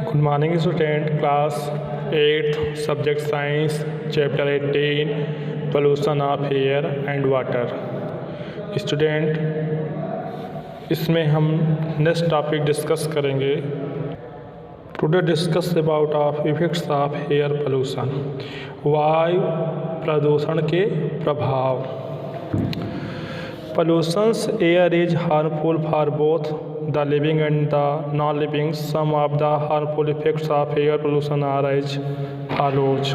Good morning student, class 8th, subject science, chapter 18, pollution of air and water. Student, इसमें हम next topic discuss करेंगे. Today discuss about of effects of air pollution, वायु प्रदूषण के प्रभाव. Pollutions air is harmful for both the living and the non-living. Some of the harmful effects of air pollution are as follows.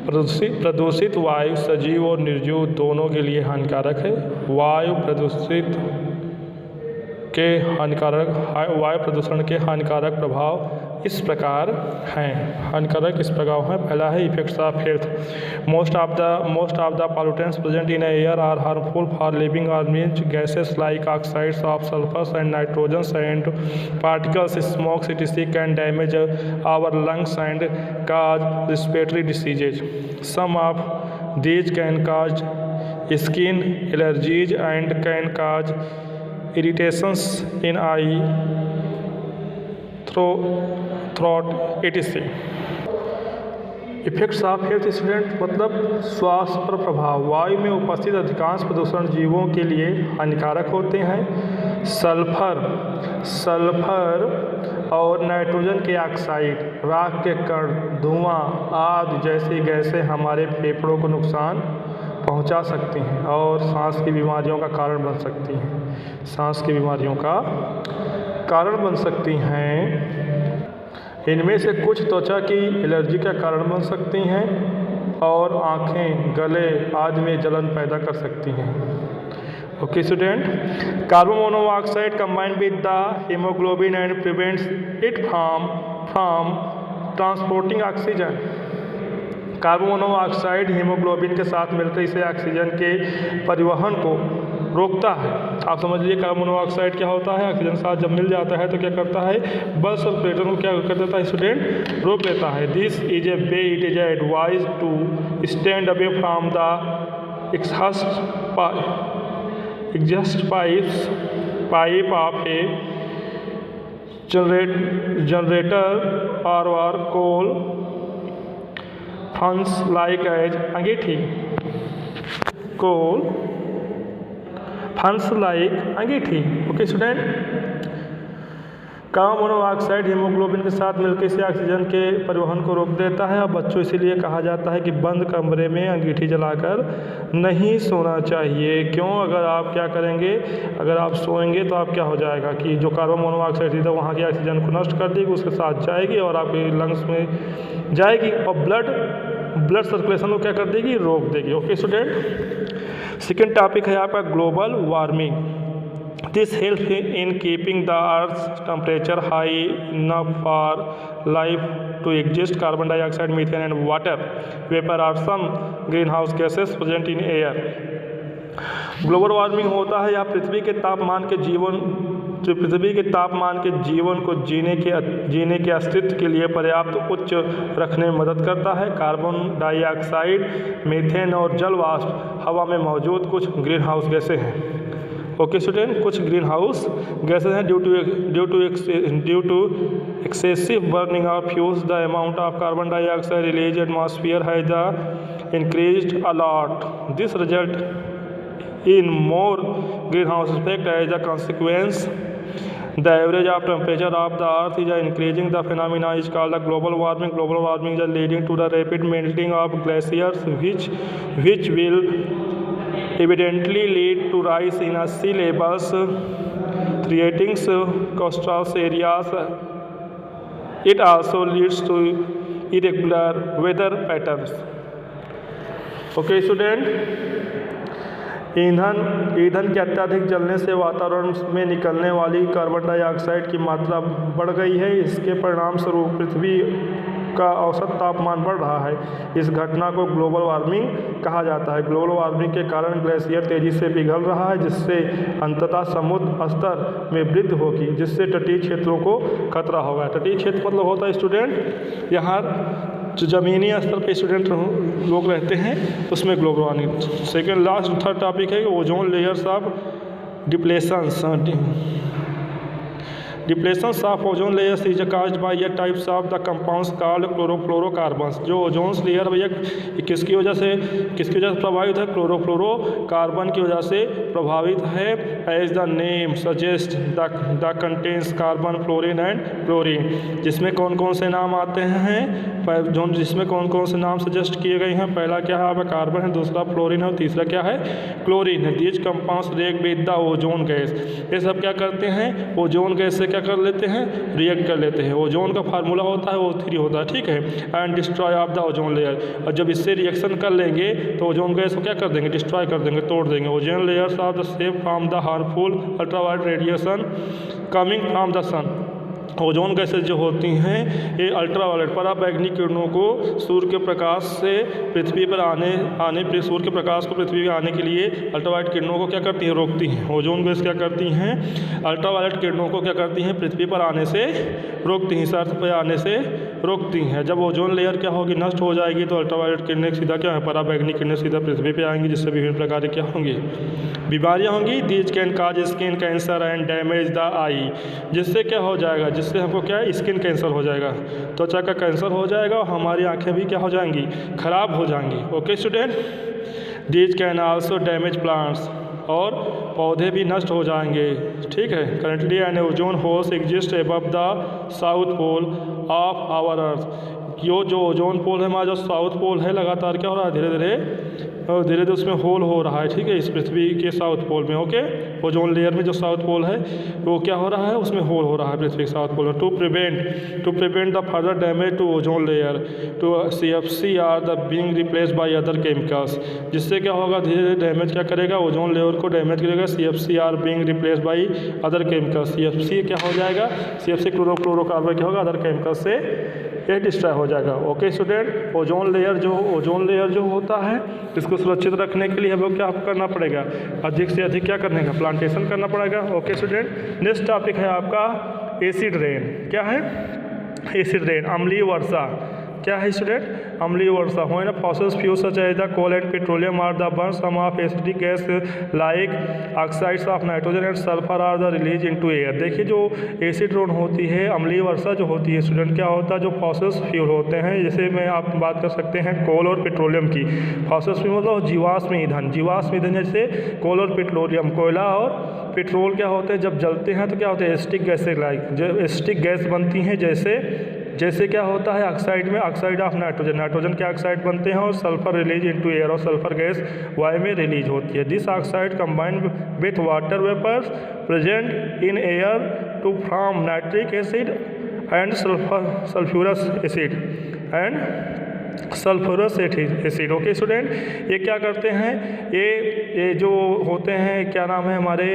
प्रदूषित वायु सजीव और निर्जीव दोनों के लिए हानिकारक है. वायु प्रदूषण के हानिकारक प्रभाव इस प्रकार हैं. पहला है effects of health. Most of the pollutants present in air are harmful for living organism. Gases like oxides of sulphur and nitrogen and particles smoke etc can damage our lungs and cause respiratory diseases. Some of these can cause skin allergies and can cause irritations in eye, throat etc. Effects of health student मतलब स्वास्थ्य पर प्रभाव. वायु में उपस्थित अधिकांश प्रदूषण जीवों के लिए हानिकारक होते हैं. सल्फर और नाइट्रोजन के ऑक्साइड, राख के कण, धुआं आदि जैसी गैसें हमारे फेफड़ों को नुकसान पहुंचा सकती हैं और सांस की बीमारियों का कारण बन सकती हैं. इनमें से कुछ त्वचा की एलर्जी का कारण बन सकती हैं और आँखें, गले आदि में जलन पैदा कर सकती हैं. Okay student, carbon monoxide combined with the haemoglobin and prevents it from transporting oxygen. Carbon monoxide haemoglobin के साथ मिलकर इसे ऑक्सीजन के परिवहन को रोकता है. आप समझ लीजिए कार्बन मोनोऑक्साइड क्या होता है. ऑक्सीजन के साथ जब मिल जाता है तो क्या करता है, ब्लड सर्कुलेशन को क्या कर देता है स्टूडेंट, रोक लेता है. This is a way it is advise to stand away from the exhaust pipe of a generator और coal fans like as angithi. Coal fans like angithi. Okay student, carbon monoxide haemoglobin के साथ मिलकर इसे ऑक्सीजन के परिवहन को रोक देता है. और बच्चों इसीलिए कहा जाता है कि बंद कमरे में अंगीठी जलाकर नहीं सोना चाहिए. क्यों? अगर आप क्या करेंगे, अगर आप सोएंगे तो आप क्या हो जाएगा कि जो कार्बन मोनोऑक्साइड थी तो वहाँ की ऑक्सीजन को नष्ट कर देगी, उसके साथ जाएगी और आपके लंग्स में जाएगी और ब्लड सर्कुलेशन को क्या कर देगी, रोक देगी. ओके स्टूडेंट, सेकेंड टॉपिक है आपका global warming. This help in keeping the earth temperature high enough for life to exist. Carbon dioxide, methane and water vapour are some green house gases present in air. Global warming होता है या पृथ्वी के तापमान के जीवन को जीने के अस्तित्व के लिए पर्याप्त उच्च रखने में मदद करता है. कार्बन डाइऑक्साइड, मीथेन और जल वाष्प हवा में मौजूद कुछ ग्रीन हाउस गैसें हैं. ओके स्टूडेंट, कुछ ग्रीन हाउस गैसें हैं. Due to excessive burning of fuels the amount of carbon dioxide release atmosphere has increased a lot. This result in more greenhouse effect. As a consequence, the average of temperature of the earth is increasing. The phenomena is called the global warming. Global warming is leading to the rapid melting of glaciers, which will evidently lead to rise in sea levels, creating coastal areas. It also leads to irregular weather patterns. Okay student, ईंधन के अत्यधिक जलने से वातावरण में निकलने वाली carbon dioxide की मात्रा बढ़ गई है. इसके परिणाम स्वरूप पृथ्वी का औसत तापमान बढ़ रहा है. इस घटना को ग्लोबल वार्मिंग कहा जाता है. ग्लोबल वार्मिंग के कारण ग्लेशियर तेजी से पिघल रहा है, जिससे अंततः समुद्र स्तर में वृद्धि होगी, जिससे तटीय क्षेत्रों को खतरा होगा. तटीय क्षेत्र मतलब होता है स्टूडेंट यहाँ जो ज़मीनी स्तर पे स्टूडेंट लोग रहते हैं उसमें global warming. Second last third topic है ozone layers of depletions. Depletion of ozone layers is caused by a types of the compounds called chlorofluorocarbons. जो ओजोन लेयर भैया किसकी वजह से प्रभावित है? क्लोरोफ्लोरोकार्बन की वजह से प्रभावित है। As the name suggest they contains carbon, fluorine and chlorine. जिसमें कौन कौन से नाम आते हैं? जिसमें कौन कौन से नाम सजेस्ट किए गए हैं? पहला क्या है आपका कार्बन है, दूसरा फ्लोरीन है और तीसरा क्या है? क्लोरीन है। These compounds react with the ozone gas. ये सब क्या करते हैं? ओजोन गैस से क्या कर लेते हैं? रिएक्ट कर लेते हैं। ओजोन का फार्मूला होता है O3 होता है, ठीक है। And destroy of the ozone layer. और जब इससे रिएक्शन कर लेंगे तो ओजोन गैस को क्या कर देंगे? डिस्ट्रॉय कर देंगे, तोड़ देंगे। Ozone layers of the safe from the harmful ultraviolet radiation coming from the sun. Ozone gases जो होती हैं ये अल्ट्रावायलेट पराबैंगनी किरणों को सूर्य के प्रकाश से पृथ्वी पर आने सूर्य के प्रकाश को पृथ्वी पर आने के लिए अल्ट्रावायलेट किरणों को क्या करती हैं? रोकती हैं। ओजोन गैस क्या करती हैं? अल्ट्रावायलेट किरणों को क्या करती हैं? पृथ्वी पर आने से रोकती हैं, अर्थ पर आने से रोकती हैं। जब ओजोन लेयर क्या होगी? नष्ट हो जाएगी तो अल्ट्रावायलेट किरणें सीधा क्या है? पराबैंगनी किरणें सीधा पृथ्वी पर आएंगी, जिससे विभिन्न प्रकार की क्या होंगी? बीमारियाँ होंगी। These can cause skin cancer and damage the eye. जिससे क्या हो जाएगा? जिससे हमको क्या है? स्किन कैंसर हो जाएगा, त्वचा का कैंसर हो जाएगा और हमारी आंखें भी क्या हो जाएंगी? खराब हो जाएंगी। Okay student, these can also damage plants. और पौधे भी नष्ट हो जाएंगे, ठीक है। Currently an ozone holes exist above the south pole of our earth. जो ओजोन पोल है हमारा, जो साउथ पोल है, लगातार क्या हो रहा है? धीरे धीरे उसमें होल हो रहा है, ठीक है, इस पृथ्वी के साउथ पोल में। ओके, ओजोन लेयर में जो साउथ पोल है वो क्या हो रहा है? उसमें होल हो रहा है पृथ्वी के साउथ पोल में। To prevent the further damage to ozone layer to CFC are the being replaced by other chemicals. जिससे क्या होगा? धीरे धीरे डैमेज क्या करेगा? ओजोन लेयर को डैमेज करेगा। CFC are being replaced by other chemicals. CFC क्या हो जाएगा? CFC क्लोरोफ्लोरोकार्बन क्या होगा? अदर केमिकल से ये डिस्ट्रॉय हो जाएगा। ओके स्टूडेंट, ओजोन लेयर जो होता है इसको सुरक्षित रखने के लिए हमें क्या करना पड़ेगा? अधिक से अधिक क्या करने का? प्लांटेशन करना पड़ेगा। ओके स्टूडेंट, नेक्स्ट टॉपिक है आपका एसिड रेन। क्या है? एसिड रेन, अम्लीय वर्षा। क्या है स्टूडेंट? अम्लीय वर्षा। When fossil fuels such as the coal and petroleum are the burn some of acidic gas like oxides of nitrogen and sulphur are the release into air. देखिए, जो acid rain होती है, अम्लीय वर्षा जो होती है स्टूडेंट, क्या होता है? जो फॉसिल फ्यूल होते हैं, जैसे मैं आप बात कर सकते हैं कोल और पेट्रोलियम की। फॉसिल फ्यूल मतलब जीवाश्म ईंधन। जीवाश्म ईंधन जैसे कोल और पेट्रोलियम, कोयला और पेट्रोल क्या होते हैं? जब जलते हैं तो क्या होते हैं? एसिडिक गैस जो एसिडिक गैस बनती हैं। जैसे क्या होता है? ऑक्साइड में ऑक्साइड ऑफ नाइट्रोजन के ऑक्साइड बनते हैं और सल्फर रिलीज इनटू एयर, और सल्फर गैस वायु में रिलीज होती है। This oxide combined with water vapours present in air to form nitric acid and sulphurous acid. Okay student, ये क्या करते हैं? ये जो होते हैं, क्या नाम है हमारे,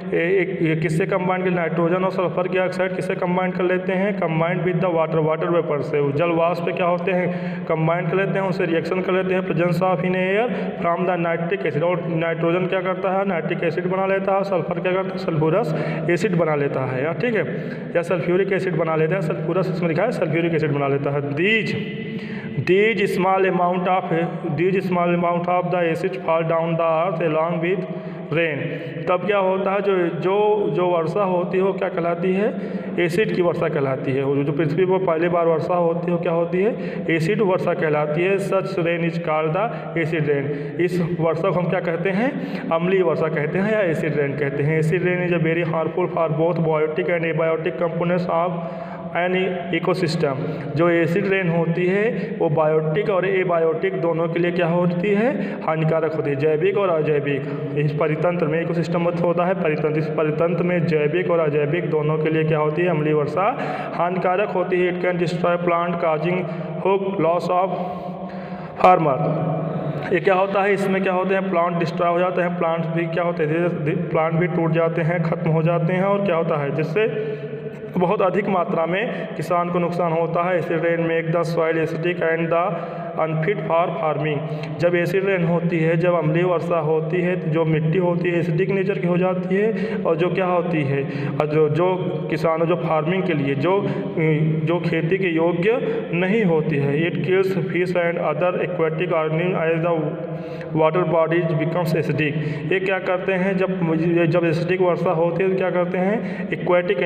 ये किससे कंबाइंड कर? नाइट्रोजन और सल्फर की ऑक्साइड किससे कंबाइंड कर लेते हैं? Combined with the water vapour से। जल वाष्प पे क्या होते हैं? कंबाइंड कर लेते हैं, उससे रिएक्शन कर लेते हैं presence of in air from the nitric acid. और नाइट्रोजन क्या करता है? नाइट्रिक एसिड बना लेता है। सल्फर क्या करता है? सल्फ्यूरस एसिड बना लेता है, ठीक है, या सल्फ्यूरिक एसिड बना लेता है। सल्फ्यूरस इसमें लिखा है, सल्फ्यूरिक एसिड बना लेता है। These small amount of the acid fall down the earth along with rain. तब क्या होता है? जो वर्षा होती है वो क्या कहलाती है? एसिड की वर्षा कहलाती है। जो पृथ्वी पर पहली बार वर्षा होती है वो क्या होती है? एसिड वर्षा कहलाती है। Such rain is called the acid rain. इस वर्षा को हम क्या कहते हैं? अम्लीय वर्षा कहते हैं या एसिड रेन कहते हैं। Acid rain is a very harmful for both biotic and abiotic components of an ecosystem. जो एसिड रेन होती है वो बायोटिक और एबायोटिक दोनों के लिए क्या होती है? हानिकारक होती है, जैविक और अजैविक। इस परितंत्र में इकोसिस्टम होता है परितंत्र, इस परितंत्र में जैविक और अजैविक दोनों के लिए क्या होती है? अम्लीय वर्षा हानिकारक होती है। It can destroy plant causing hook loss of farmer. ये क्या होता है? इसमें क्या होते हैं? प्लांट डिस्ट्रॉय हो जाते हैं, प्लांट भी क्या होते हैं? प्लांट भी टूट जाते हैं, खत्म हो जाते हैं। और क्या होता है? जिससे बहुत अधिक मात्रा में किसान को नुकसान होता है। Acid rain make the soil acidic and the unfit for farming. जब एसिड रेन होती है, जब अम्लीय वर्षा होती है, जो मिट्टी होती है एसिडिक नेचर की हो जाती है और जो क्या होती है, और जो किसानों जो फार्मिंग के लिए जो खेती के योग्य नहीं होती है। It kills fish and other aquatic organism as the water bodies becomes acidic. ये क्या करते हैं, जब एसिडिक वर्षा होती है तो क्या करते हैं, एक्वेटिक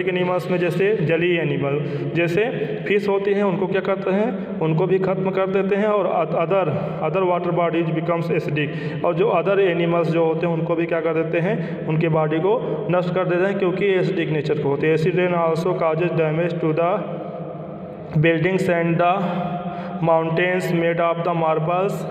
एनिमल्स में जैसे जलीय एनिमल जैसे फिश होती हैं उनको क्या करते हैं, उनको भी खत्म कर देते हैं, और other water bodies becomes acidic. और जो अदर एनिमल्स जो होते हैं उनको भी क्या कर देते हैं, उनके बॉडी को नष्ट कर देते हैं, क्योंकि एसिडिक नेचर के होते हैं। Acid rain also causes damage to the buildings and the mountains made of the marbles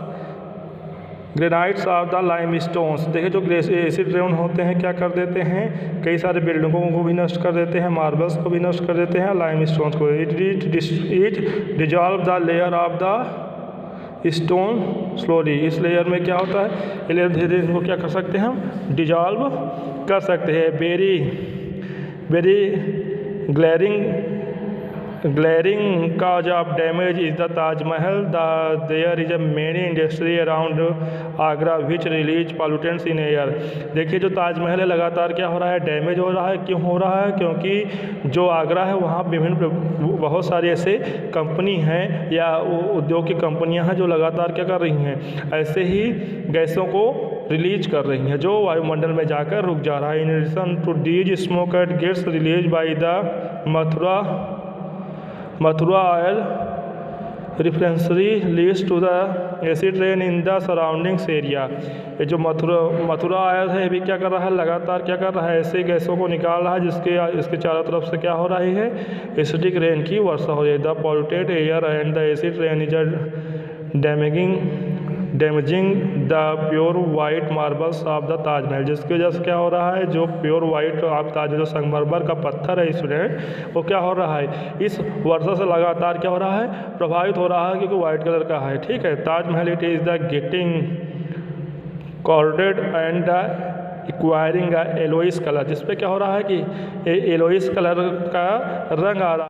granites और द लाइमस्टोन्स। देखिए जो एसिड रेन होते हैं क्या कर देते हैं, कई सारे बिल्डिंगों को भी नष्ट कर देते हैं, मार्बल्स को भी नष्ट कर देते हैं, लाइमस्टोन्स को। It dissolve the layer of the stone slowly. इस लेयर में क्या होता है, ये लेयर धीरे धीरे इनको क्या कर सकते हैं, हम डिजॉल्व कर सकते हैं। Very glaring cause of damage is the Taj Mahal. There is a many industry around Agra which release pollutants in air. देखिए जो ताजमहल है लगातार क्या हो रहा है, डैमेज हो रहा है। क्यों हो रहा है, क्योंकि जो आगरा है वहाँ बहुत सारी ऐसे कंपनी हैं या उद्योग की कंपनियाँ हैं जो लगातार क्या कर रही हैं, ऐसे ही गैसों को रिलीज कर रही हैं जो वायुमंडल में जाकर रुक जा रहा है। In addition to these smoke gets release by the Mathura oil refinery leads to the acid rain in the surroundings area. ये जो मथुरा ऑयल है ये भी क्या कर रहा है, लगातार क्या कर रहा है, ऐसे गैसों को निकाल रहा है इसके चारों तरफ से क्या हो रही है, एसिडिक रेन की वर्षा हो रही है। The polluted air and the acid rain is damaging the pure white marbles of the Taj Mahal. जिसकी वजह से क्या हो रहा है, जो प्योर वाइट ऑफ ताजमहल जो संगमरमर का पत्थर है स्टूडेंट, वो क्या हो रहा है, इस वर्षा से लगातार क्या हो रहा है, प्रभावित हो रहा है, क्योंकि वाइट कलर का है। ठीक है, Taj Mahal it is the getting corded and acquiring yellowish colour, जिसपे क्या हो रहा है कि येलोइश कलर का रंग आ रहा है।